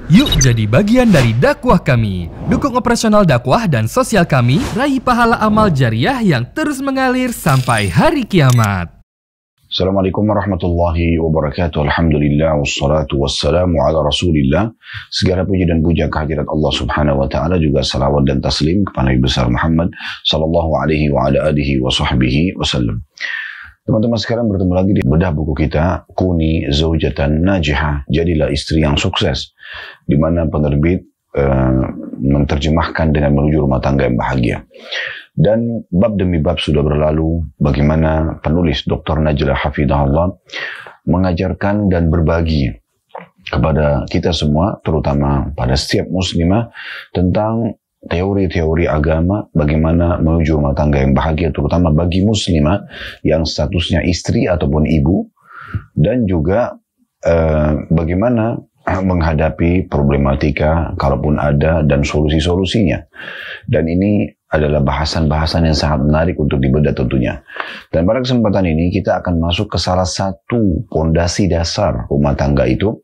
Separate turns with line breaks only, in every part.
Yuk jadi bagian dari dakwah kami. Dukung operasional dakwah dan sosial kami, raih pahala amal jariah yang terus mengalir sampai hari kiamat.
Assalamualaikum warahmatullahi wabarakatuh. Alhamdulillah wassalatu wassalamu ala rasulillah. Segala puji dan puja kehadirat Allah subhanahu wa ta'ala, juga salawat dan taslim kepada Nabi besar Muhammad sallallahu alaihi wa ala alihi wa sahbihi wasallam. Teman-teman sekarang bertemu lagi di bedah buku kita Kuni Zaujatan Najihah, jadilah istri yang sukses, di mana penerbit menerjemahkan dengan menuju rumah tangga yang bahagia. Dan bab demi bab sudah berlalu bagaimana penulis Dr. Najlah Hafidahullah mengajarkan dan berbagi kepada kita semua, terutama pada setiap muslimah, tentang teori-teori agama bagaimana menuju rumah tangga yang bahagia, terutama bagi muslimah yang statusnya istri ataupun ibu, dan juga bagaimana menghadapi problematika kalaupun ada dan solusi-solusinya. Dan ini adalah bahasan-bahasan yang sangat menarik untuk dibedah tentunya. Dan pada kesempatan ini kita akan masuk ke salah satu pondasi dasar rumah tangga itu,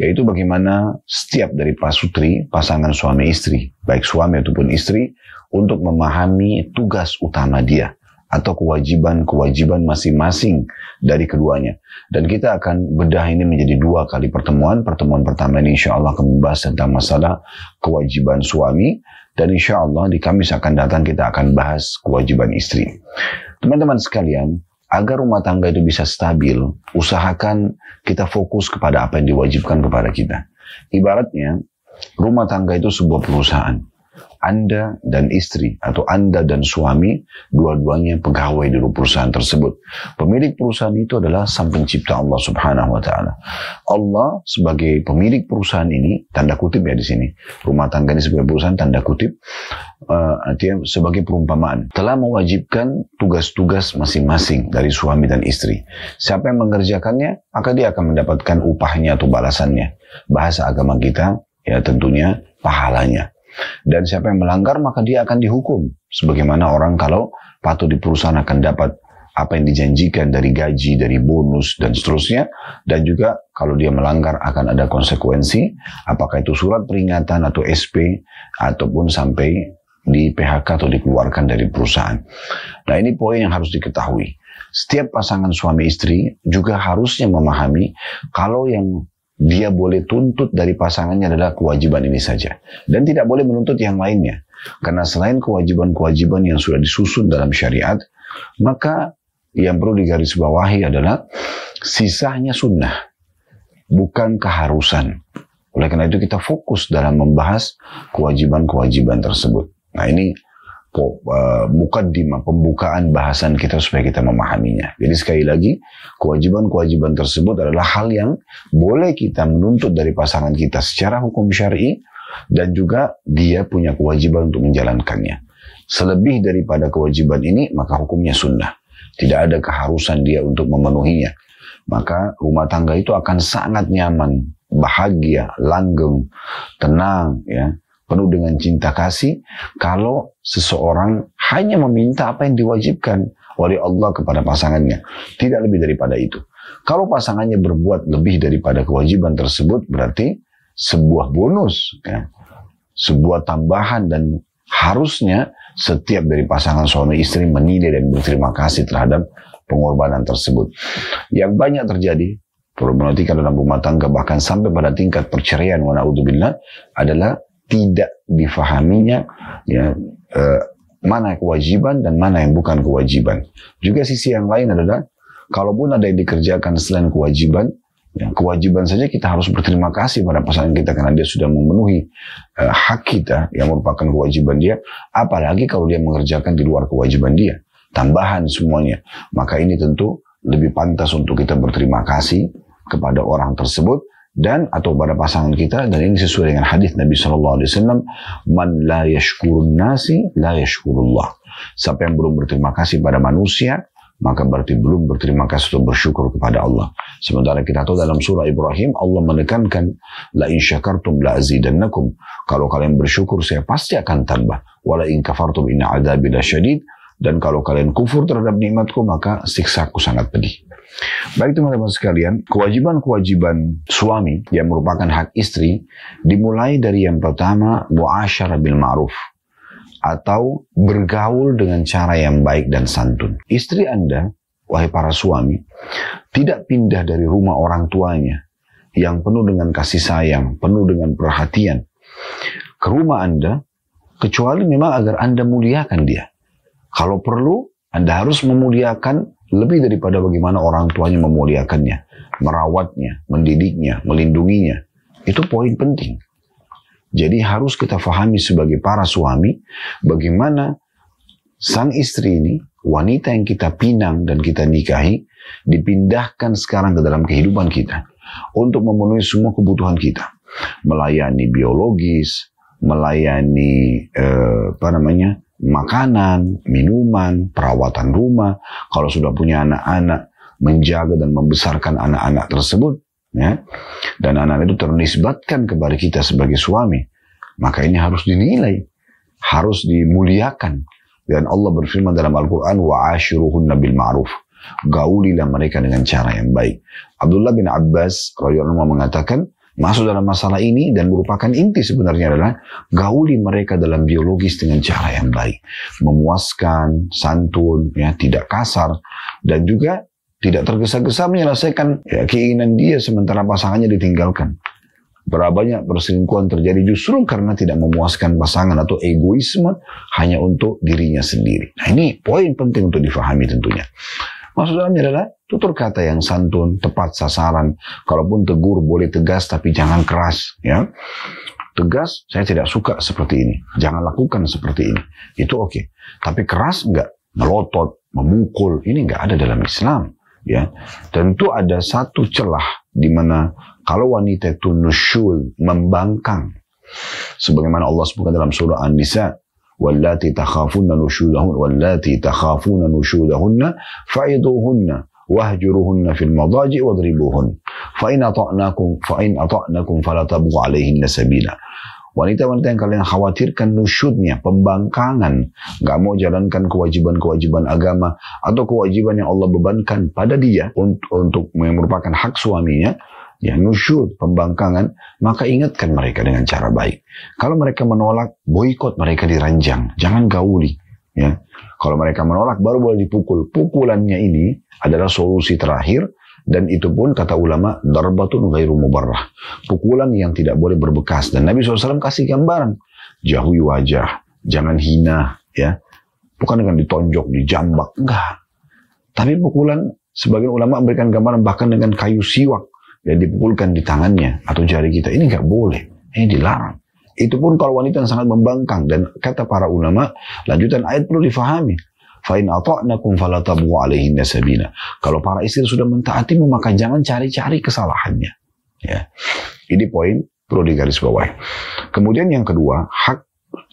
yaitu bagaimana setiap dari pasutri, pasangan suami istri, baik suami ataupun istri, untuk memahami tugas utama dia atau kewajiban-kewajiban masing-masing dari keduanya. Dan kita akan bedah ini menjadi 2 kali pertemuan. Pertemuan pertama ini insya Allah akan membahas tentang masalah kewajiban suami, dan insya Allah di Kamis akan datang kita akan bahas kewajiban istri. Teman-teman sekalian, agar rumah tangga itu bisa stabil, usahakan kita fokus kepada apa yang diwajibkan kepada kita. Ibaratnya, rumah tangga itu sebuah perusahaan. Anda dan istri atau Anda dan suami, dua-duanya pegawai di perusahaan tersebut. Pemilik perusahaan itu adalah Sang Pencipta, Allah Subhanahu wa taala. Allah sebagai pemilik perusahaan ini, tanda kutip ya di sini. Rumah tangga ini sebagai perusahaan, tanda kutip, artinya sebagai perumpamaan, telah mewajibkan tugas-tugas masing-masing dari suami dan istri. Siapa yang mengerjakannya, maka dia akan mendapatkan upahnya atau balasannya. Bahasa agama kita, ya tentunya pahalanya. Dan siapa yang melanggar, maka dia akan dihukum. Sebagaimana orang kalau patuh di perusahaan akan dapat apa yang dijanjikan dari gaji, dari bonus, dan seterusnya. Dan juga kalau dia melanggar akan ada konsekuensi, apakah itu surat peringatan atau SP, ataupun sampai di PHK atau dikeluarkan dari perusahaan. Nah, ini poin yang harus diketahui. Setiap pasangan suami istri juga harusnya memahami kalau yang dia boleh tuntut dari pasangannya adalah kewajiban ini saja. Dan tidak boleh menuntut yang lainnya. Karena selain kewajiban-kewajiban yang sudah disusun dalam syariat, maka yang perlu digarisbawahi adalah sisanya sunnah, bukan keharusan. Oleh karena itu kita fokus dalam membahas kewajiban-kewajiban tersebut. Nah, ini mukaddimah, pembukaan bahasan kita supaya kita memahaminya. Jadi sekali lagi, kewajiban-kewajiban tersebut adalah hal yang boleh kita menuntut dari pasangan kita secara hukum syar'i, dan juga dia punya kewajiban untuk menjalankannya. Selebih daripada kewajiban ini, maka hukumnya sunnah. Tidak ada keharusan dia untuk memenuhinya. Maka rumah tangga itu akan sangat nyaman, bahagia, langgeng, tenang, ya, penuh dengan cinta kasih, kalau seseorang hanya meminta apa yang diwajibkan oleh Allah kepada pasangannya. Tidak lebih daripada itu. Kalau pasangannya berbuat lebih daripada kewajiban tersebut, berarti sebuah bonus, ya, sebuah tambahan, dan harusnya setiap dari pasangan suami istri menilai dan berterima kasih terhadap pengorbanan tersebut. Yang banyak terjadi, problematika dalam rumah tangga bahkan sampai pada tingkat perceraian, wa na'udzubillah, adalah tidak difahaminya, ya, mana kewajiban dan mana yang bukan kewajiban. Juga sisi yang lain adalah, kalaupun ada yang dikerjakan selain kewajiban, ya, kewajiban saja kita harus berterima kasih pada pasangan kita karena dia sudah memenuhi hak kita yang merupakan kewajiban dia. Apalagi kalau dia mengerjakan di luar kewajiban dia, tambahan semuanya. Maka ini tentu lebih pantas untuk kita berterima kasih kepada orang tersebut dan atau pada pasangan kita. Dan ini sesuai dengan hadis Nabi SAW, man la yashkurun nasi la yashkurullah. Siapa yang belum berterima kasih pada manusia, maka berarti belum berterima kasih atau bersyukur kepada Allah. Sementara kita tahu dalam surah Ibrahim, Allah menekankan, la in syakartum la azidannakum. Kalau kalian bersyukur, saya pasti akan tambah. Wa la in kafartum inna adzabi lasyadid. Dan kalau kalian kufur terhadap nikmatku, maka siksaku sangat pedih. Baik teman-teman sekalian, kewajiban-kewajiban suami yang merupakan hak istri dimulai dari yang pertama, mu'asyarah bil ma'ruf, atau bergaul dengan cara yang baik dan santun. Istri Anda, wahai para suami, tidak pindah dari rumah orang tuanya yang penuh dengan kasih sayang, penuh dengan perhatian, ke rumah Anda, kecuali memang agar Anda muliakan dia. Kalau perlu, Anda harus memuliakan lebih daripada bagaimana orang tuanya memuliakannya, merawatnya, mendidiknya, melindunginya. Itu poin penting. Jadi harus kita fahami sebagai para suami, bagaimana sang istri ini, wanita yang kita pinang dan kita nikahi, dipindahkan sekarang ke dalam kehidupan kita, untuk memenuhi semua kebutuhan kita. Melayani biologis, melayani makanan, minuman, perawatan rumah. Kalau sudah punya anak-anak, menjaga dan membesarkan anak-anak tersebut, ya. Dan anak itu ternisbatkan kepada kita sebagai suami. Maka ini harus dinilai, harus dimuliakan. Dan Allah berfirman dalam Al-Quran, wa'ashiruhunna bil ma'ruf. Gaulilah mereka dengan cara yang baik. Abdullah bin Abbas radhiyallahu anhu mengatakan, masuk dalam masalah ini dan merupakan inti sebenarnya adalah gauli mereka dalam biologis dengan cara yang baik, memuaskan, santun, ya, tidak kasar, dan juga tidak tergesa-gesa menyelesaikan keinginan dia sementara pasangannya ditinggalkan. Berapa banyak perselingkuhan terjadi justru karena tidak memuaskan pasangan atau egoisme hanya untuk dirinya sendiri. Nah, ini poin penting untuk difahami tentunya. Maksud dalamnya adalah tutur kata yang santun, tepat sasaran. Kalaupun tegur boleh tegas tapi jangan keras, ya. Tegas, saya tidak suka seperti ini. Jangan lakukan seperti ini. Itu oke. Tapi keras enggak, melotot, memukul, ini enggak ada dalam Islam, ya. Tentu ada satu celah di mana kalau wanita itu nusyul, membangkang, sebagaimana Allah sebutkan dalam surah An-Nisa, wallati takhafuna nushudahunna fa'iduhunna wahjuruhunna fil madaji wadribuhun fa in ata'nakum fala tabghu 'alaihinna sabila. Wanita-wanita yang kalian khawatirkan nusyudnya, pembangkangan, nggak mau jalankan kewajiban-kewajiban agama atau kewajiban yang Allah bebankan pada dia untuk yang merupakan hak suaminya, ya, nusyud, pembangkangan, maka ingatkan mereka dengan cara baik. Kalau mereka menolak, boikot mereka diranjang, jangan gauli, ya. Kalau mereka menolak, baru boleh dipukul. Pukulannya ini adalah solusi terakhir, dan itu pun kata ulama, darbatun ghairu mubarrah, pukulan yang tidak boleh berbekas. Dan Nabi SAW kasih gambaran, jauhi wajah, jangan hina, ya, bukan dengan ditonjok, dijambak, enggak. Tapi pukulan, sebagian ulama memberikan gambaran bahkan dengan kayu siwak yang dipukulkan di tangannya atau jari kita, ini nggak boleh, ini dilarang. Itu pun kalau wanita yang sangat membangkang. Dan kata para ulama, lanjutan ayat perlu difahami, fa in ata'nakum fala tabghu 'alaihinna sabila. Kalau para istri sudah mentaatimu, maka jangan cari-cari kesalahannya, ya. Ini poin perlu digarisbawahi. Kemudian yang kedua, hak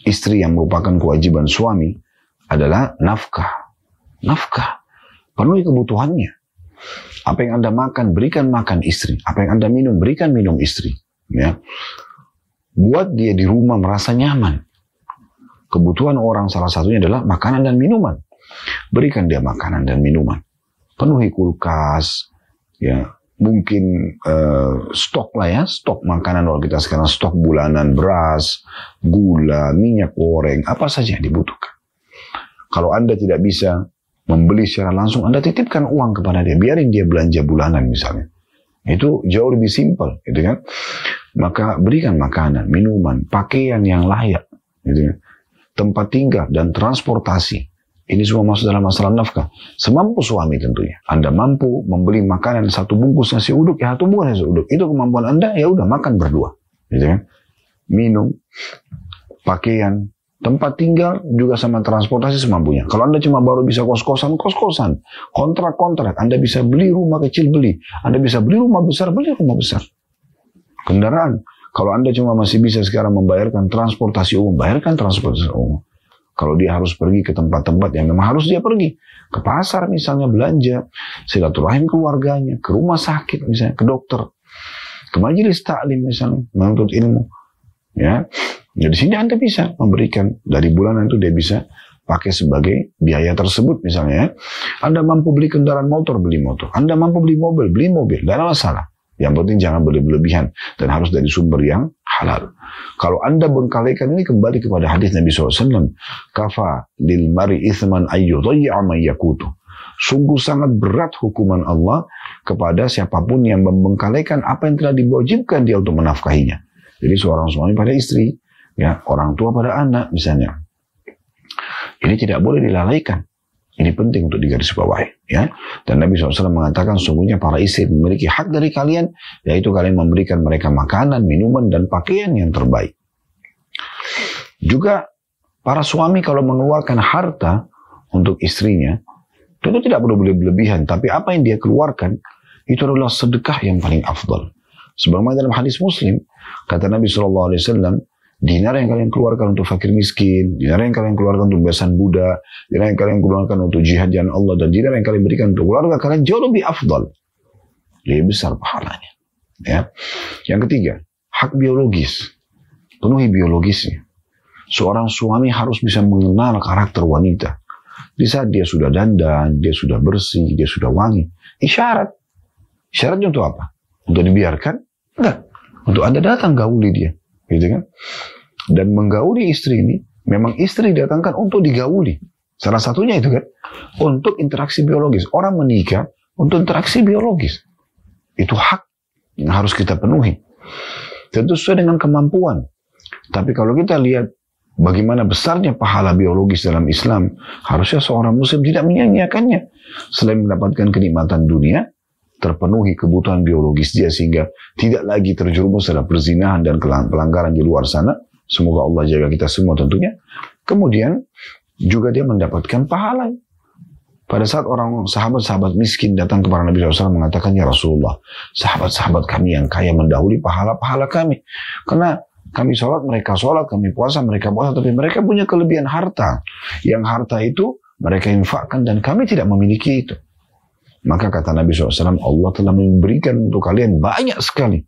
istri yang merupakan kewajiban suami adalah nafkah. Nafkah, penuhi kebutuhannya. Apa yang Anda makan, berikan makan istri. Apa yang Anda minum, berikan minum istri, ya. Buat dia di rumah merasa nyaman. Kebutuhan orang salah satunya adalah makanan dan minuman. Berikan dia makanan dan minuman. Penuhi kulkas, ya. Mungkin stok lah, ya, stok makanan. Kalau kita sekarang stok bulanan, beras, gula, minyak goreng, apa saja yang dibutuhkan. Kalau Anda tidak bisa membeli secara langsung, Anda titipkan uang kepada dia, biarin dia belanja bulanan misalnya. Itu jauh lebih simpel, gitu kan. Maka berikan makanan, minuman, pakaian yang layak, gitu kan. Tempat tinggal dan transportasi. Ini semua masuk dalam masalah nafkah. Semampu suami tentunya. Anda mampu membeli makanan 1 bungkus nasi uduk, ya 1 bungkus nasi uduk. Itu kemampuan Anda, ya udah makan berdua, gitu kan. Minum, pakaian, tempat tinggal juga sama transportasi semampunya. Kalau Anda cuma baru bisa kos-kosan, kos-kosan. Kontrak-kontrak. Anda bisa beli rumah kecil, beli. Anda bisa beli rumah besar, beli rumah besar. Kendaraan. Kalau Anda cuma masih bisa sekarang membayarkan transportasi umum, bayarkan transportasi umum. Kalau dia harus pergi ke tempat-tempat yang memang harus dia pergi. Ke pasar misalnya belanja. Silaturahim keluarganya. Ke rumah sakit misalnya. Ke dokter. Ke majelis taklim misalnya. Menuntut ilmu. Ya. Jadi di sini Anda bisa memberikan dari bulanan itu dia bisa pakai sebagai biaya tersebut misalnya ya. Anda mampu beli kendaraan motor, beli motor. Anda mampu beli mobil, beli mobil. Tidak ada masalah. Yang penting jangan berlebihan dan harus dari sumber yang halal. Kalau Anda bengkalikan ini kembali kepada hadis Nabi SAW. Kafa lil mari ithman ayyudayya man yakutu. Sungguh sangat berat hukuman Allah kepada siapapun yang membengkalikan apa yang telah diwajibkan dia untuk menafkahinya. Jadi seorang suami pada istri, ya, orang tua pada anak misalnya. Ini tidak boleh dilalaikan. Ini penting untuk digarisbawahi, ya. Dan Nabi SAW mengatakan sungguhnya para istri memiliki hak dari kalian, yaitu kalian memberikan mereka makanan, minuman, dan pakaian yang terbaik. Juga para suami kalau mengeluarkan harta untuk istrinya, tentu tidak perlu berlebihan, tapi apa yang dia keluarkan itu adalah sedekah yang paling afdal. Sebagaimana dalam hadis Muslim, kata Nabi SAW, dinar yang kalian keluarkan untuk fakir miskin, dinar yang kalian keluarkan untuk bebasan budak, dinar yang kalian keluarkan untuk jihad jalan Allah, dan dinar yang kalian berikan untuk keluarga kalian jauh lebih afdal, lebih besar pahalanya. Ya. Yang ketiga, hak biologis, penuhi biologisnya. Seorang suami harus bisa mengenal karakter wanita. Di saat dia sudah dandan, dia sudah bersih, dia sudah wangi. Isyarat. Syaratnya untuk apa? Untuk dibiarkan? Enggak. Untuk Anda datang gauli dia. Gitu kan? Dan menggauli istri ini, memang istri didatangkan untuk digauli. Salah satunya itu kan, untuk interaksi biologis. Orang menikah untuk interaksi biologis. Itu hak yang harus kita penuhi. Tentu sesuai dengan kemampuan. Tapi kalau kita lihat bagaimana besarnya pahala biologis dalam Islam, harusnya seorang muslim tidak menyia-nyiakannya. Selain mendapatkan kenikmatan dunia, terpenuhi kebutuhan biologis dia sehingga tidak lagi terjerumus dalam perzinahan dan pelanggaran di luar sana. Semoga Allah jaga kita semua tentunya. Kemudian juga dia mendapatkan pahala. Pada saat orang sahabat-sahabat miskin datang kepada Nabi SAW mengatakan, ya Rasulullah, sahabat-sahabat kami yang kaya mendahului pahala-pahala kami. Karena kami sholat, mereka sholat, kami puasa, mereka puasa, tapi mereka punya kelebihan harta. Yang harta itu mereka infakkan dan kami tidak memiliki itu. Maka kata Nabi SAW, Allah telah memberikan untuk kalian banyak sekali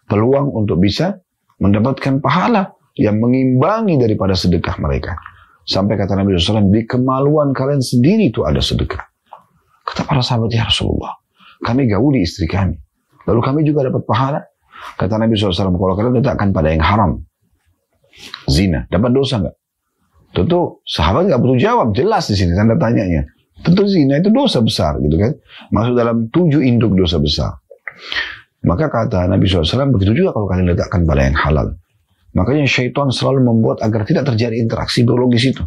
peluang untuk bisa mendapatkan pahala yang mengimbangi daripada sedekah mereka. Sampai kata Nabi SAW, di kemaluan kalian sendiri itu ada sedekah. Kata para sahabat, ya Rasulullah, kami gauli istri kami. Lalu kami juga dapat pahala. Kata Nabi SAW, kalau kalian letakkan pada yang haram, zina, dapat dosa nggak? Tentu sahabat nggak perlu jawab, jelas di sini tanda tanyanya. Tentu zina itu dosa besar, gitu kan? Masuk dalam 7 induk dosa besar. Maka kata Nabi SAW, begitu juga kalau kalian letakkan pada yang halal. Makanya syaitan selalu membuat agar tidak terjadi interaksi biologis itu.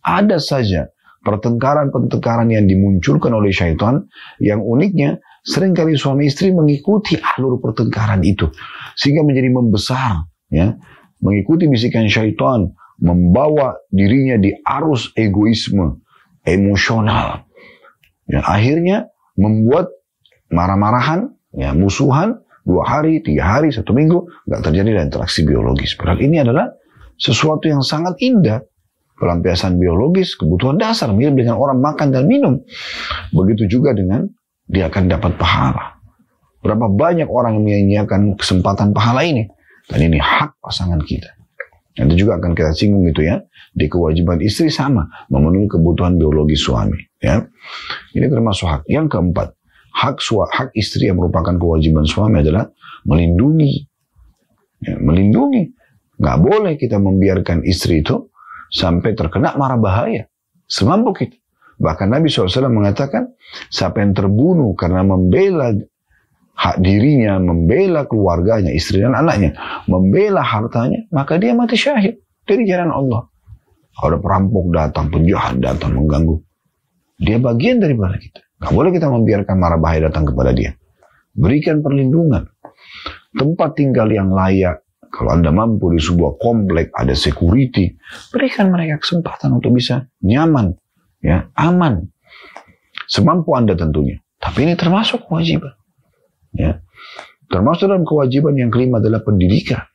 Ada saja pertengkaran-pertengkaran yang dimunculkan oleh syaitan, yang uniknya seringkali suami istri mengikuti alur pertengkaran itu. Sehingga menjadi membesar, ya, mengikuti bisikan syaitan, membawa dirinya di arus egoisme, emosional. Ya, akhirnya membuat marah-marahan, ya, musuhan, 2 hari, 3 hari, 1 minggu, nggak terjadi interaksi biologis. Padahal ini adalah sesuatu yang sangat indah. Pelampiasan biologis, kebutuhan dasar, mirip dengan orang makan dan minum. Begitu juga dengan dia akan dapat pahala. Berapa banyak orang yang menyia-nyiakan kesempatan pahala ini. Dan ini hak pasangan kita. Nanti juga akan kita singgung gitu ya. Di kewajiban istri sama, memenuhi kebutuhan biologis suami. Ya. Ini termasuk hak. Yang keempat, hak istri yang merupakan kewajiban suami adalah melindungi. Ya, melindungi. Nggak boleh kita membiarkan istri itu sampai terkena mara bahaya. Semampu kita. Bahkan Nabi SAW mengatakan, siapa yang terbunuh karena membela hak dirinya, membela keluarganya, istri dan anaknya, membela hartanya, maka dia mati syahid dari jalan Allah. Kalau ada perampok datang, penjahat datang mengganggu, dia bagian daripada kita. Nggak boleh kita membiarkan mara bahaya datang kepada dia. Berikan perlindungan. Tempat tinggal yang layak. Kalau Anda mampu di sebuah komplek, ada security, berikan mereka kesempatan untuk bisa nyaman, ya, aman. Semampu Anda tentunya. Tapi ini termasuk kewajiban. Ya. Termasuk dalam kewajiban yang kelima adalah pendidikan.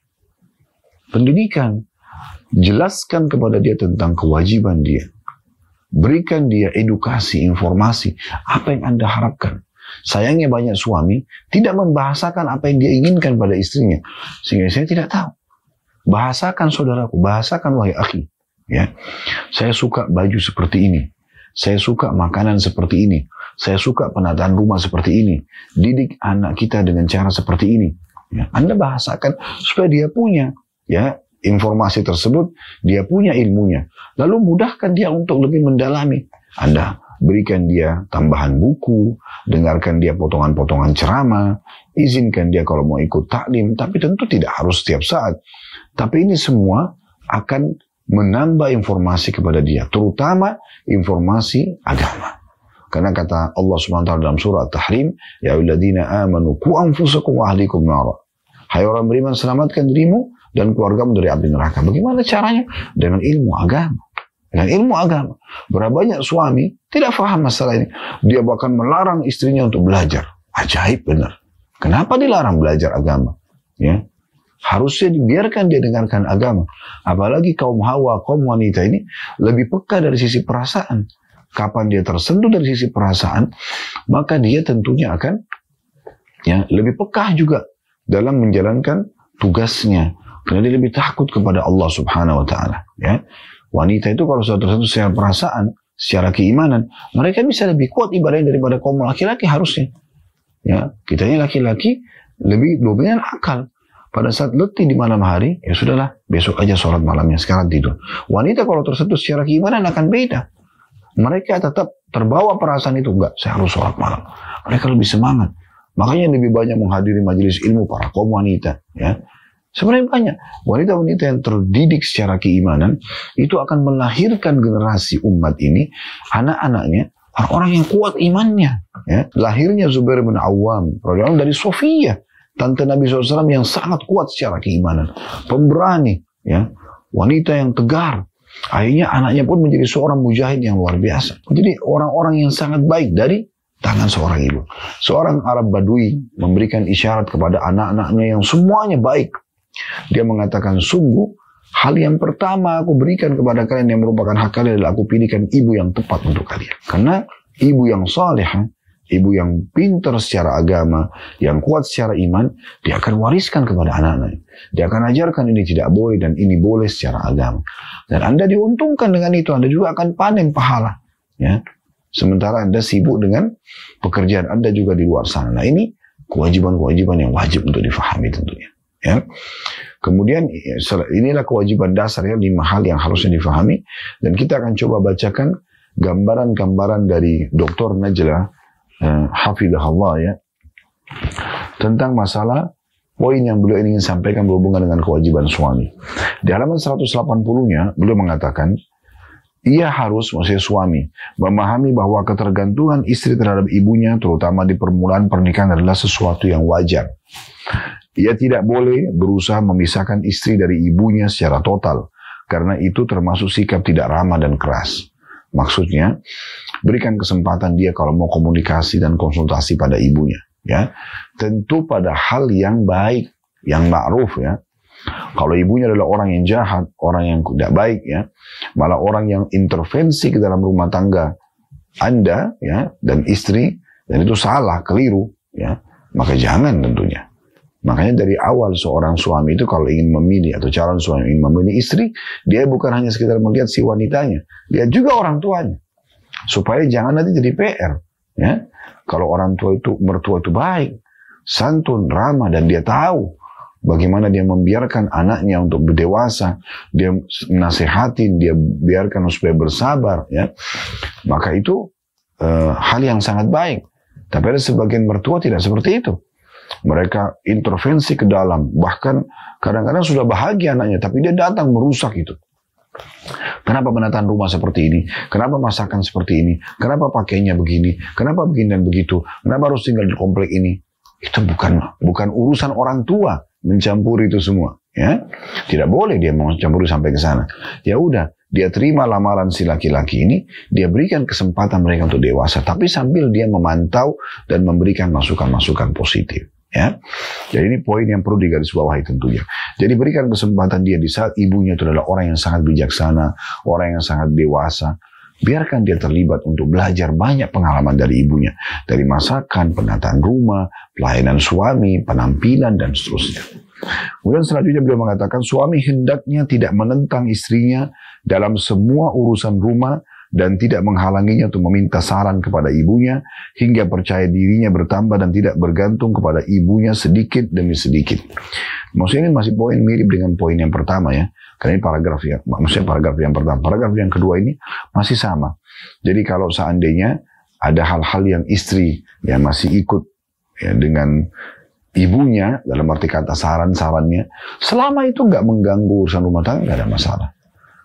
Pendidikan. Jelaskan kepada dia tentang kewajiban dia. Berikan dia edukasi, informasi, apa yang Anda harapkan. Sayangnya banyak suami tidak membahasakan apa yang dia inginkan pada istrinya. Sehingga saya tidak tahu. Bahasakan saudaraku, bahasakan wahai akhi. Ya, saya suka baju seperti ini, saya suka makanan seperti ini, saya suka penataan rumah seperti ini. Didik anak kita dengan cara seperti ini. Ya, Anda bahasakan supaya dia punya ya informasi tersebut, dia punya ilmunya. Lalu mudahkan dia untuk lebih mendalami. Anda berikan dia tambahan buku, dengarkan dia potongan-potongan ceramah, izinkan dia kalau mau ikut taklim, tapi tentu tidak harus setiap saat. Tapi ini semua akan menambah informasi kepada dia, terutama informasi agama. Karena kata Allah SWT dalam surah At-Tahrim, ya ayyuhalladzina amanu qu anfusakum wa ahlikum nara. Hai orang beriman, selamatkan dirimu dan keluargamu dari api neraka. Bagaimana caranya? Dengan ilmu agama. Dengan ilmu agama. Berapa banyak suami tidak faham masalah ini. Dia bahkan melarang istrinya untuk belajar. Ajaib benar. Kenapa dilarang belajar agama? Ya. Harusnya dibiarkan dia dengarkan agama. Apalagi kaum hawa, kaum wanita ini lebih peka dari sisi perasaan. Kapan dia tersentuh dari sisi perasaan, maka dia tentunya akan ya lebih peka juga dalam menjalankan tugasnya. Karena dia lebih takut kepada Allah Subhanahu wa Ta'ala. Ya. Wanita itu kalau sudah tersentuh secara perasaan, secara keimanan, mereka bisa lebih kuat ibadahnya daripada kaum laki-laki harusnya. Ya, kita ini laki-laki lebih dominan akal. Pada saat letih di malam hari, ya sudahlah, besok aja sholat malamnya, sekarang tidur. Wanita kalau tersentuh secara keimanan akan beda. Mereka tetap terbawa perasaan itu, enggak, saya harus sholat malam. Mereka lebih semangat. Makanya lebih banyak menghadiri majelis ilmu para kaum wanita. Ya. Sebenarnya banyak wanita-wanita yang terdidik secara keimanan, itu akan melahirkan generasi umat ini, anak-anaknya, orang-orang yang kuat imannya. Ya. Lahirnya Zubair bin Awam, dari Sofia, tante Nabi SAW yang sangat kuat secara keimanan. Pemberani. Ya. Wanita yang tegar. Akhirnya anaknya pun menjadi seorang mujahid yang luar biasa. Jadi orang-orang yang sangat baik dari tangan seorang ibu. Seorang Arab Badui memberikan isyarat kepada anak-anaknya yang semuanya baik. Dia mengatakan, sungguh hal yang pertama aku berikan kepada kalian yang merupakan hak kalian adalah aku pilihkan ibu yang tepat untuk kalian. Karena ibu yang saleh, ibu yang pintar secara agama, yang kuat secara iman, dia akan wariskan kepada anak-anaknya. Dia akan ajarkan ini tidak boleh dan ini boleh secara agama. Dan Anda diuntungkan dengan itu, Anda juga akan panen pahala. Ya. Sementara Anda sibuk dengan pekerjaan Anda juga di luar sana. Nah ini kewajiban-kewajiban yang wajib untuk difahami tentunya. Ya. Kemudian inilah kewajiban dasar ya, 5 hal yang harusnya difahami. Dan kita akan coba bacakan gambaran-gambaran dari Dr. Najla Hafidhahullah ya, tentang masalah poin yang beliau ingin sampaikan berhubungan dengan kewajiban suami. Di halaman 180-nya beliau mengatakan, ia harus, maksudnya suami, memahami bahwa ketergantungan istri terhadap ibunya, terutama di permulaan pernikahan, adalah sesuatu yang wajar. Ia tidak boleh berusaha memisahkan istri dari ibunya secara total, karena itu termasuk sikap tidak ramah dan keras. Maksudnya, berikan kesempatan dia kalau mau komunikasi dan konsultasi pada ibunya. Ya, tentu pada hal yang baik, yang ma'ruf ya. Kalau ibunya adalah orang yang jahat, orang yang tidak baik ya, malah orang yang intervensi ke dalam rumah tangga Anda ya dan istri, dan itu salah, keliru ya, maka jangan tentunya. Makanya dari awal seorang suami itu kalau ingin memilih atau calon suami ingin memilih istri, dia bukan hanya sekedar melihat si wanitanya, dia juga orang tuanya. Supaya jangan nanti jadi PR. Ya. Kalau orang tua itu, mertua itu baik, santun, ramah, dan dia tahu bagaimana dia membiarkan anaknya untuk berdewasa, dia nasihatin, dia biarkan supaya bersabar, ya. Maka itu hal yang sangat baik. Tapi ada sebagian mertua tidak seperti itu. Mereka intervensi ke dalam, bahkan kadang-kadang sudah bahagia anaknya, tapi dia datang merusak itu. Kenapa penataan rumah seperti ini? Kenapa masakan seperti ini? Kenapa pakainya begini? Kenapa begini dan begitu? Kenapa harus tinggal di komplek ini? Itu bukan urusan orang tua mencampuri itu semua. Ya, tidak boleh dia mencampuri sampai ke sana. Ya udah, dia terima lamaran si laki-laki ini, dia berikan kesempatan mereka untuk dewasa, tapi sambil dia memantau dan memberikan masukan-masukan positif. Ya, jadi ini poin yang perlu digarisbawahi tentunya. Jadi berikan kesempatan dia di saat ibunya itu adalah orang yang sangat bijaksana, orang yang sangat dewasa. Biarkan dia terlibat untuk belajar banyak pengalaman dari ibunya, dari masakan, penataan rumah, pelayanan suami, penampilan dan seterusnya. Kemudian selanjutnya beliau mengatakan suami hendaknya tidak menentang istrinya dalam semua urusan rumah dan tidak menghalanginya untuk meminta saran kepada ibunya hingga percaya dirinya bertambah dan tidak bergantung kepada ibunya sedikit demi sedikit. Maksudnya ini masih poin mirip dengan poin yang pertama ya. Karena ini paragraf ya, maksudnya paragraf yang pertama. Paragraf yang kedua ini masih sama. Jadi kalau seandainya ada hal-hal yang istri yang masih ikut ya, dengan ibunya dalam arti kata saran-sarannya, selama itu nggak mengganggu urusan rumah tangga, nggak ada masalah.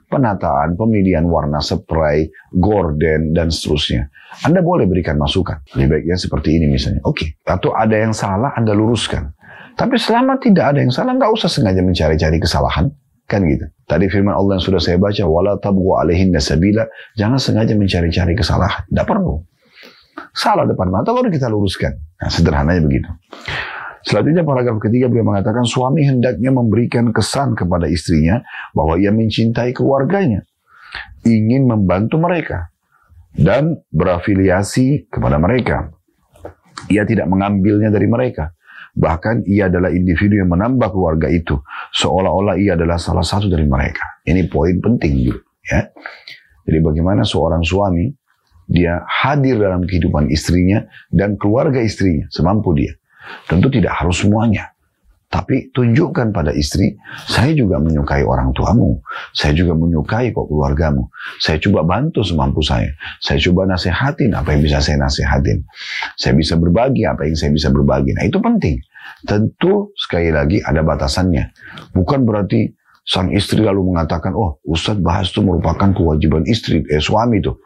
Penataan, pemilihan warna spray, gorden, dan seterusnya. Anda boleh berikan masukan. Lebih baiknya seperti ini misalnya. Oke. Atau ada yang salah, Anda luruskan. Tapi selama tidak ada yang salah, nggak usah sengaja mencari-cari kesalahan. Kan gitu. Tadi firman Allah yang sudah saya baca, wala tabghu alaihinna sabila, jangan sengaja mencari-cari kesalahan. Tidak perlu. Salah depan mata, baru kita luruskan. Nah, sederhananya begitu. Selanjutnya paragraf ketiga beliau mengatakan suami hendaknya memberikan kesan kepada istrinya bahwa ia mencintai keluarganya, ingin membantu mereka, dan berafiliasi kepada mereka. Ia tidak mengambilnya dari mereka. Bahkan ia adalah individu yang menambah keluarga itu, seolah-olah ia adalah salah satu dari mereka. Ini poin penting juga. Ya. Jadi bagaimana seorang suami, dia hadir dalam kehidupan istrinya dan keluarga istrinya, semampu dia. Tentu tidak harus semuanya. Tapi tunjukkan pada istri, saya juga menyukai orang tuamu. Saya juga menyukai kok keluargamu. Saya coba bantu semampu saya. Saya coba nasihatin apa yang bisa saya nasihatin. Saya bisa berbagi apa yang saya bisa berbagi. Nah itu penting. Tentu sekali lagi ada batasannya. Bukan berarti sang istri lalu mengatakan, oh Ustadz bahas itu merupakan kewajiban istri, suami itu.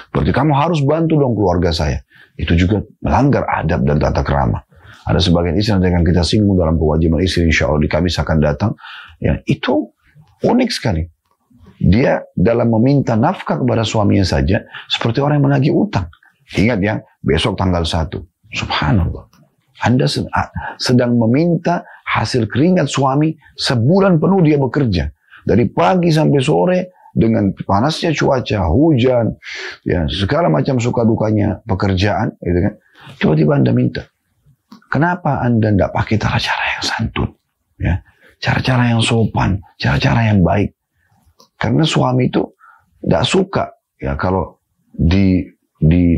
Berarti kamu harus bantu dong keluarga saya. Itu juga melanggar adab dan tata krama. Ada sebagian istri yang akan kita singgung dalam kewajiban istri, insya Allah di Kamis akan datang. Ya, itu unik sekali. Dia dalam meminta nafkah kepada suaminya saja, seperti orang yang menagih utang. Ingat ya, besok tanggal 1. Subhanallah. Anda sedang meminta hasil keringat suami, sebulan penuh dia bekerja. Dari pagi sampai sore, dengan panasnya cuaca, hujan, ya segala macam suka dukanya pekerjaan, gitu kan. Tiba-tiba Anda minta. Kenapa Anda tidak pakai cara-cara yang santun? Ya, cara-cara yang sopan, cara-cara yang baik. Karena suami itu tidak suka ya kalau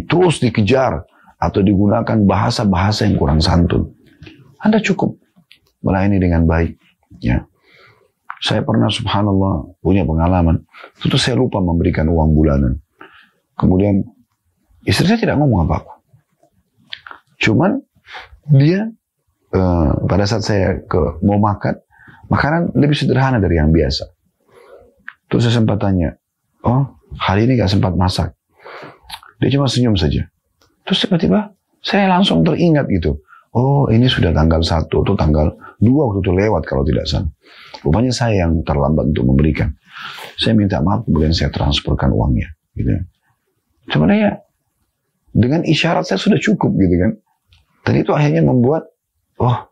terus dikejar atau digunakan bahasa-bahasa yang kurang santun. Anda cukup melayani dengan baik. Ya. Saya pernah subhanallah punya pengalaman. Itu saya lupa memberikan uang bulanan. Kemudian istri saya tidak ngomong apa-apa. Cuman dia pada saat saya mau makan, makanan lebih sederhana dari yang biasa. Terus saya sempat tanya, oh hari ini gak sempat masak. Dia cuma senyum saja. Terus tiba-tiba saya langsung teringat gitu. Oh ini sudah tanggal 1 atau tanggal 2 waktu itu lewat kalau tidak salah. Rupanya saya yang terlambat untuk memberikan. Saya minta maaf kemudian saya transferkan uangnya. Gitu. Sebenarnya dengan isyarat saya sudah cukup gitu kan. Dan itu akhirnya membuat, oh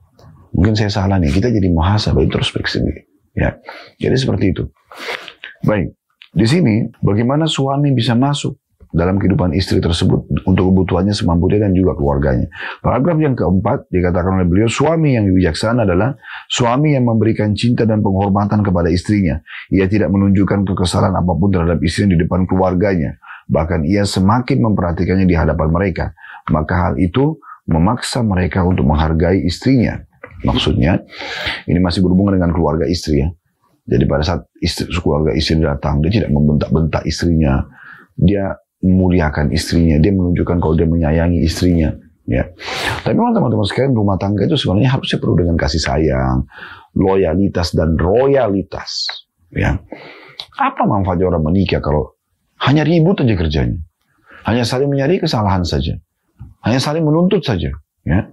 mungkin saya salah nih, kita jadi muhasabah introspeksi. Ya, jadi seperti itu. Baik, di sini bagaimana suami bisa masuk dalam kehidupan istri tersebut untuk kebutuhannya semampu dia dan juga keluarganya. Paragraf yang keempat dikatakan oleh beliau, suami yang bijaksana adalah suami yang memberikan cinta dan penghormatan kepada istrinya. Ia tidak menunjukkan kekesalan apapun terhadap istrinya di depan keluarganya. Bahkan ia semakin memperhatikannya di hadapan mereka. Maka hal itu memaksa mereka untuk menghargai istrinya. Maksudnya, ini masih berhubungan dengan keluarga istri ya. Jadi pada saat keluarga istri datang, dia tidak membentak-bentak istrinya. Dia memuliakan istrinya. Dia menunjukkan kalau dia menyayangi istrinya. Ya. Tapi memang teman-teman sekalian, rumah tangga itu sebenarnya harusnya penuh dengan kasih sayang, loyalitas dan royalitas. Ya. Apa manfaatnya orang menikah kalau hanya ribut aja kerjanya? Hanya saling menyadari kesalahan saja. Hanya saling menuntut saja. Ya.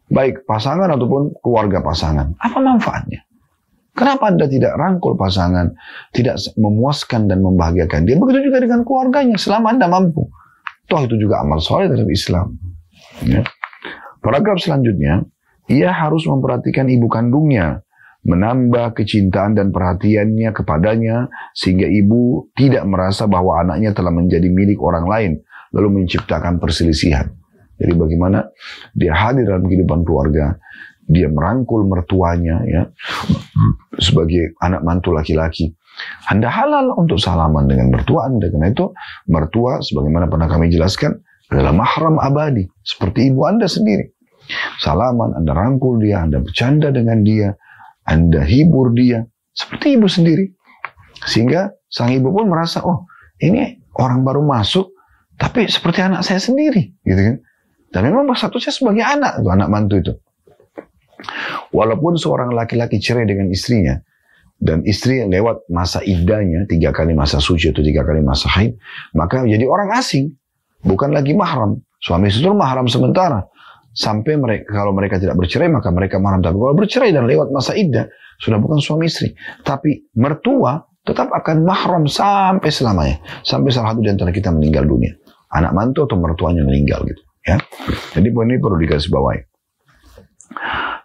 Baik pasangan ataupun keluarga pasangan. Apa manfaatnya? Kenapa Anda tidak rangkul pasangan? Tidak memuaskan dan membahagiakan dia? Begitu juga dengan keluarganya. Selama Anda mampu. Toh itu juga amal soleh dalam Islam. Ya. Paragraf selanjutnya. Ia harus memperhatikan ibu kandungnya. Menambah kecintaan dan perhatiannya kepadanya. Sehingga ibu tidak merasa bahwa anaknya telah menjadi milik orang lain. Lalu menciptakan perselisihan. Jadi bagaimana dia hadir dalam kehidupan keluarga, dia merangkul mertuanya ya sebagai anak mantu laki-laki. Anda halal untuk salaman dengan mertua Anda, karena itu mertua sebagaimana pernah kami jelaskan adalah mahram abadi, seperti ibu Anda sendiri. Salaman, Anda rangkul dia, Anda bercanda dengan dia, Anda hibur dia, seperti ibu sendiri. Sehingga sang ibu pun merasa, oh ini orang baru masuk, tapi seperti anak saya sendiri, gitu kan. Dan memang statusnya sebagai anak, itu anak mantu itu. Walaupun seorang laki-laki cerai dengan istrinya, dan istri yang lewat masa iddahnya, 3 kali masa suci atau 3 kali masa haid, maka jadi orang asing, bukan lagi mahram. Suami istri itu mahram sementara. Sampai mereka, kalau mereka tidak bercerai, maka mereka mahram. Tapi kalau bercerai dan lewat masa iddah, sudah bukan suami istri. Tapi mertua tetap akan mahram sampai selamanya. Sampai salah satu di antara kita meninggal dunia. Anak mantu atau mertuanya meninggal gitu. Ya. Jadi poin ini perlu digarisbawahi.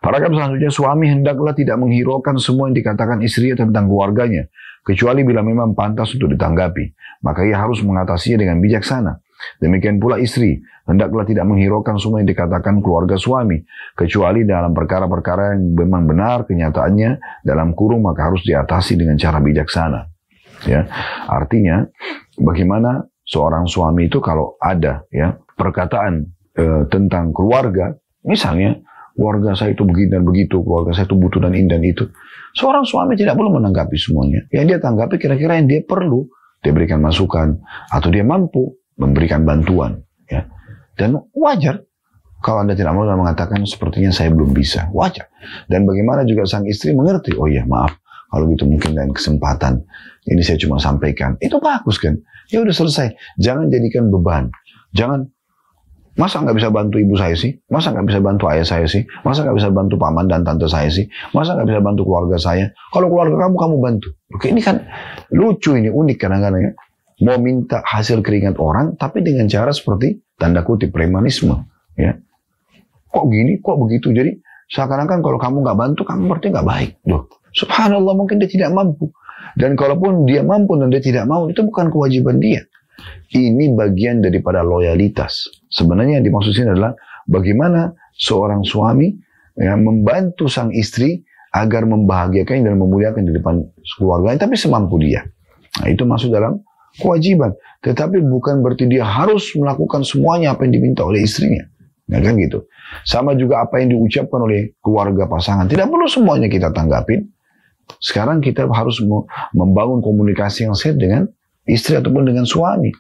Paragraf selanjutnya, suami hendaklah tidak menghiraukan semua yang dikatakan istrinya tentang keluarganya, kecuali bila memang pantas untuk ditanggapi. Maka ia harus mengatasinya dengan bijaksana. Demikian pula istri, hendaklah tidak menghiraukan semua yang dikatakan keluarga suami, kecuali dalam perkara-perkara yang memang benar kenyataannya dalam kurung, maka harus diatasi dengan cara bijaksana. Ya, artinya bagaimana seorang suami itu kalau ada ya perkataan tentang keluarga, misalnya keluarga saya itu begini dan begitu, keluarga saya itu butuh dan ini dan itu. Seorang suami tidak perlu menanggapi semuanya. Yang dia tanggapi kira-kira yang dia perlu. Dia berikan masukan, atau dia mampu memberikan bantuan. Ya. Dan wajar kalau Anda tidak mau mengatakan sepertinya saya belum bisa. Wajar. Dan bagaimana juga sang istri mengerti, oh iya maaf, kalau gitu mungkin lain kesempatan. Ini saya cuma sampaikan. Itu bagus kan? Ya udah selesai. Jangan jadikan beban. Jangan, masa nggak bisa bantu ibu saya sih? Masa nggak bisa bantu ayah saya sih? Masa nggak bisa bantu paman dan tante saya sih? Masa nggak bisa bantu keluarga saya? Kalau keluarga kamu bantu. Oke, ini kan lucu, ini unik kadang-kadang ya. Mau minta hasil keringat orang, tapi dengan cara seperti tanda kutip premanisme. Ya. Kok gini, kok begitu? Jadi seakan-akan kalau kamu nggak bantu, kamu berarti nggak baik. Loh, subhanallah, mungkin dia tidak mampu. Dan kalaupun dia mampu dan dia tidak mau, itu bukan kewajiban dia. Ini bagian daripada loyalitas. Sebenarnya yang dimaksud sini adalah bagaimana seorang suami ya, membantu sang istri agar membahagiakan dan memuliakan di depan keluarganya, tapi semampu dia. Nah, itu masuk dalam kewajiban. Tetapi bukan berarti dia harus melakukan semuanya apa yang diminta oleh istrinya. Nah, kan gitu. Sama juga apa yang diucapkan oleh keluarga pasangan. Tidak perlu semuanya kita tanggapin. Sekarang kita harus membangun komunikasi yang sehat dengan istri ataupun dengan suami.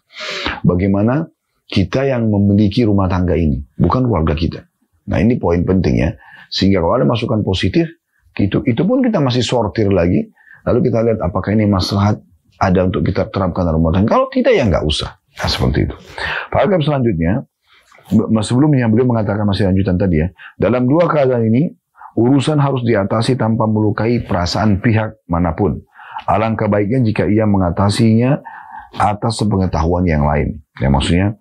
Bagaimana kita yang memiliki rumah tangga ini, bukan keluarga kita. Nah, ini poin penting ya. Sehingga kalau ada masukan positif, itu pun kita masih sortir lagi. Lalu kita lihat apakah ini maslahat ada untuk kita terapkan dalam rumah tangga. Kalau tidak, ya nggak usah. Nah, seperti itu. Paragraf selanjutnya, sebelumnya beliau mengatakan masih lanjutan tadi ya. Dalam 2 keadaan ini, urusan harus diatasi tanpa melukai perasaan pihak manapun. Alangkah baiknya jika ia mengatasinya atas sepengetahuan yang lain. Ya, maksudnya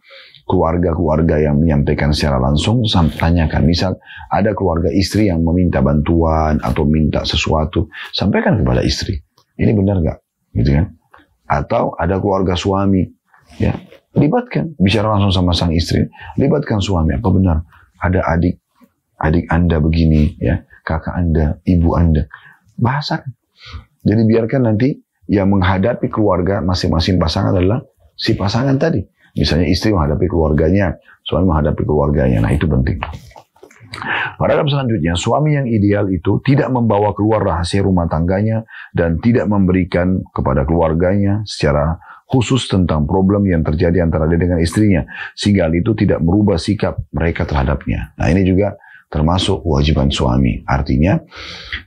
keluarga-keluarga yang menyampaikan secara langsung, tanyakan. Misal ada keluarga istri yang meminta bantuan atau minta sesuatu, sampaikan kepada istri. Ini benar nggak? Gitu kan? Atau ada keluarga suami, ya libatkan, bicara langsung sama sang istri. Libatkan suami. Apa benar? Ada adik Anda begini, ya kakak Anda, ibu Anda. Bahasakan. Jadi biarkan nanti yang menghadapi keluarga masing-masing pasangan adalah si pasangan tadi. Misalnya istri menghadapi keluarganya, suami menghadapi keluarganya. Nah, itu penting. Paragraf selanjutnya, suami yang ideal itu tidak membawa keluar rahasia rumah tangganya dan tidak memberikan kepada keluarganya secara khusus tentang problem yang terjadi antara dia dengan istrinya, sehingga hal itu tidak merubah sikap mereka terhadapnya. Nah, ini juga termasuk kewajiban suami. Artinya,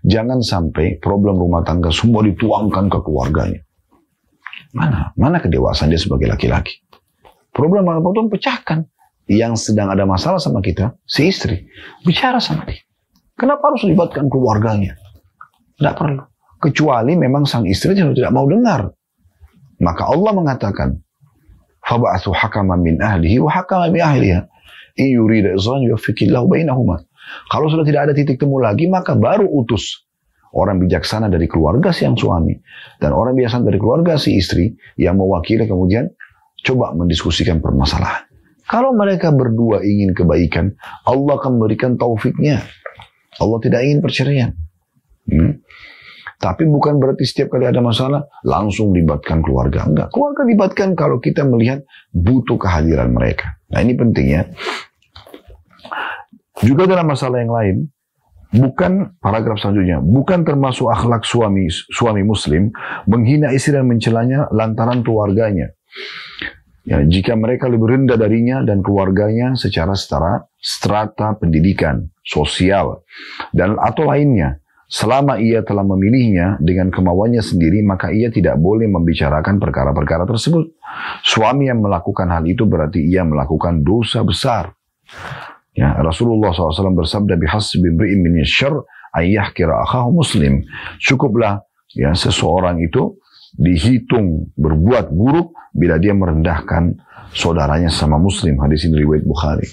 jangan sampai problem rumah tangga semua dituangkan ke keluarganya. Mana kedewasaan dia sebagai laki-laki? Problem apapun pecahkan. Yang sedang ada masalah sama kita, si istri, bicara sama dia. Kenapa harus libatkan keluarganya? Tidak perlu. Kecuali memang sang istri tidak mau dengar. Maka Allah mengatakan, فَبَعَثُ حَكَمًا مِنْ أَهْلِهِ وَحَكَمًا مِنْ أَهْلِهَا إِنْ يُرِيدَ إِصْلَاحًا يُوَفِّقِ اللَّهُ بَيْنَهُمَا. Kalau sudah tidak ada titik temu lagi, maka baru utus orang bijaksana dari keluarga si yang suami dan orang bijaksana dari keluarga si istri yang mewakili, kemudian coba mendiskusikan permasalahan. Kalau mereka berdua ingin kebaikan, Allah akan memberikan taufiknya. Allah tidak ingin perceraian. Tapi bukan berarti setiap kali ada masalah, langsung libatkan keluarga. Enggak, keluarga libatkan kalau kita melihat butuh kehadiran mereka. Nah ini penting ya. Juga dalam masalah yang lain, bukan paragraf selanjutnya, bukan termasuk akhlak suami muslim menghina istri dan mencelanya lantaran keluarganya. Ya, jika mereka lebih rendah darinya dan keluarganya secara strata pendidikan, sosial, dan atau lainnya, selama ia telah memilihnya dengan kemauannya sendiri, maka ia tidak boleh membicarakan perkara-perkara tersebut. Suami yang melakukan hal itu berarti ia melakukan dosa besar. Ya, Rasulullah SAW bersabda, "Bihasbi imri'in min syarr an yahkira akhahu muslim." Cukuplah ya seseorang itu dihitung berbuat buruk bila dia merendahkan saudaranya sama muslim. Hadis ini riwayat Bukhari.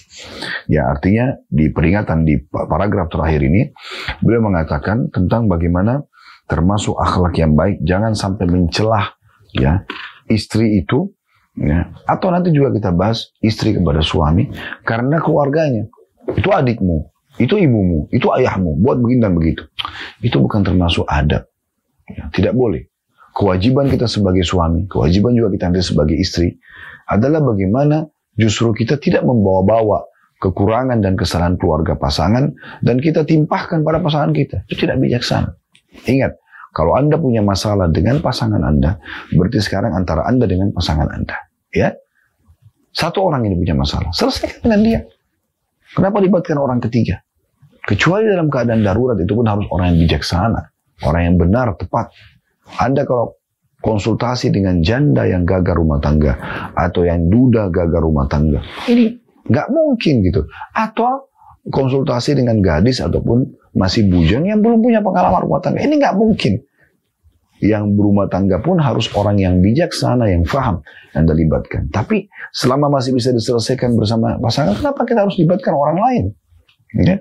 Ya, artinya di peringatan di paragraf terakhir ini beliau mengatakan tentang bagaimana termasuk akhlak yang baik, jangan sampai mencelah ya istri itu ya, atau nanti juga kita bahas istri kepada suami karena keluarganya. Itu adikmu, itu ibumu, itu ayahmu, buat begini dan begitu. Itu bukan termasuk adab. Ya, tidak boleh. Kewajiban kita sebagai suami, kewajiban juga kita nanti sebagai istri adalah bagaimana justru kita tidak membawa-bawa kekurangan dan kesalahan keluarga pasangan dan kita timpahkan pada pasangan kita. Itu tidak bijaksana. Ingat, kalau Anda punya masalah dengan pasangan Anda, berarti sekarang antara Anda dengan pasangan Anda. Ya, satu orang ini punya masalah, selesaikan dengan dia. Kenapa libatkan orang ketiga? Kecuali dalam keadaan darurat, itu pun harus orang yang bijaksana, orang yang benar, tepat. Anda kalau konsultasi dengan janda yang gagal rumah tangga atau yang duda gagal rumah tangga, ini nggak mungkin gitu. Atau konsultasi dengan gadis ataupun masih bujang yang belum punya pengalaman rumah tangga, ini nggak mungkin. Yang berumah tangga pun harus orang yang bijaksana, yang faham, yang dilibatkan. Tapi selama masih bisa diselesaikan bersama pasangan, kenapa kita harus libatkan orang lain? Ya?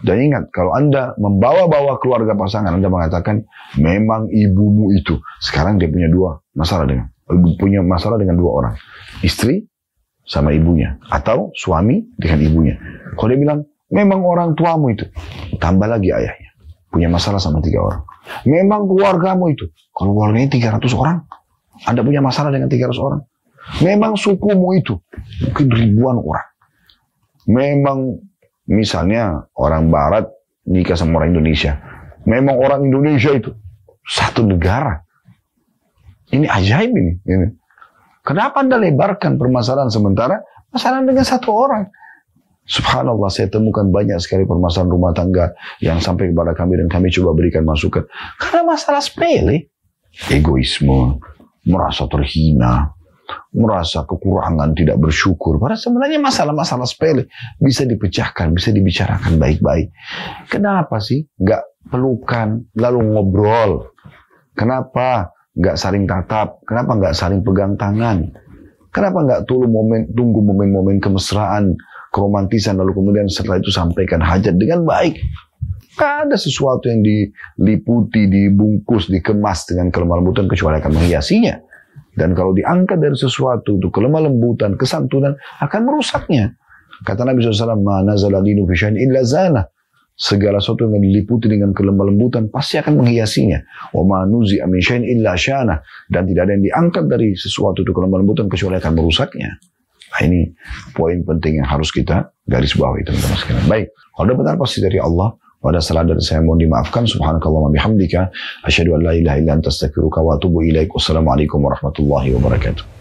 Dan ingat, kalau Anda membawa-bawa keluarga pasangan, Anda mengatakan, memang ibumu itu. Sekarang dia punya masalah dengan dua orang. Istri sama ibunya. Atau suami dengan ibunya. Kalau dia bilang, memang orang tuamu itu. Tambah lagi ayahnya. Punya masalah sama 3 orang. Memang keluargamu itu. Kalau keluarganya 300 orang. Anda punya masalah dengan 300 orang. Memang sukumu itu. Mungkin ribuan orang. Memang misalnya orang Barat nikah sama orang Indonesia. Memang orang Indonesia itu satu negara. Ini ajaib ini. Kenapa Anda lebarkan permasalahan sementara masalah dengan satu orang? Subhanallah, saya temukan banyak sekali permasalahan rumah tangga yang sampai kepada kami dan kami coba berikan masukan. Karena masalah sepele. Egoisme, merasa terhina, merasa kekurangan, tidak bersyukur. Padahal sebenarnya masalah-masalah sepele bisa dipecahkan, bisa dibicarakan baik-baik. Kenapa sih nggak pelukan, lalu ngobrol? Kenapa nggak saling tatap? Kenapa nggak saling pegang tangan? Kenapa nggak tunggu momen-momen kemesraan, keromantisan, lalu kemudian setelah itu sampaikan hajat dengan baik? Gak ada sesuatu yang diliputi, dibungkus, dikemas dengan kelemah lembutan kecuali akan menghiasinya. Dan kalau diangkat dari sesuatu itu kelemah lembutan, kesantunan akan merusaknya. Kata Nabi SAW, "Ma nazala dinu fi syai'in illa zana." Segala sesuatu yang diliputi dengan kelemah lembutan pasti akan menghiasinya. Wa ma nuzi'a min syai'in illa syana. Dan tidak ada yang diangkat dari sesuatu itu kelemah lembutan kecuali akan merusaknya. Nah, ini poin penting yang harus kita garis bawahi, teman-teman sekalian. Baik, kalau ada benar pasti dari Allah. Pada salah dari saya mohon dimaafkan. Subhanakallahumma bihamdika asyhadu an la ilaha illa anta astaghfiruka wa atubu ilaik. Wassalamualaikum warahmatullahi wabarakatuh.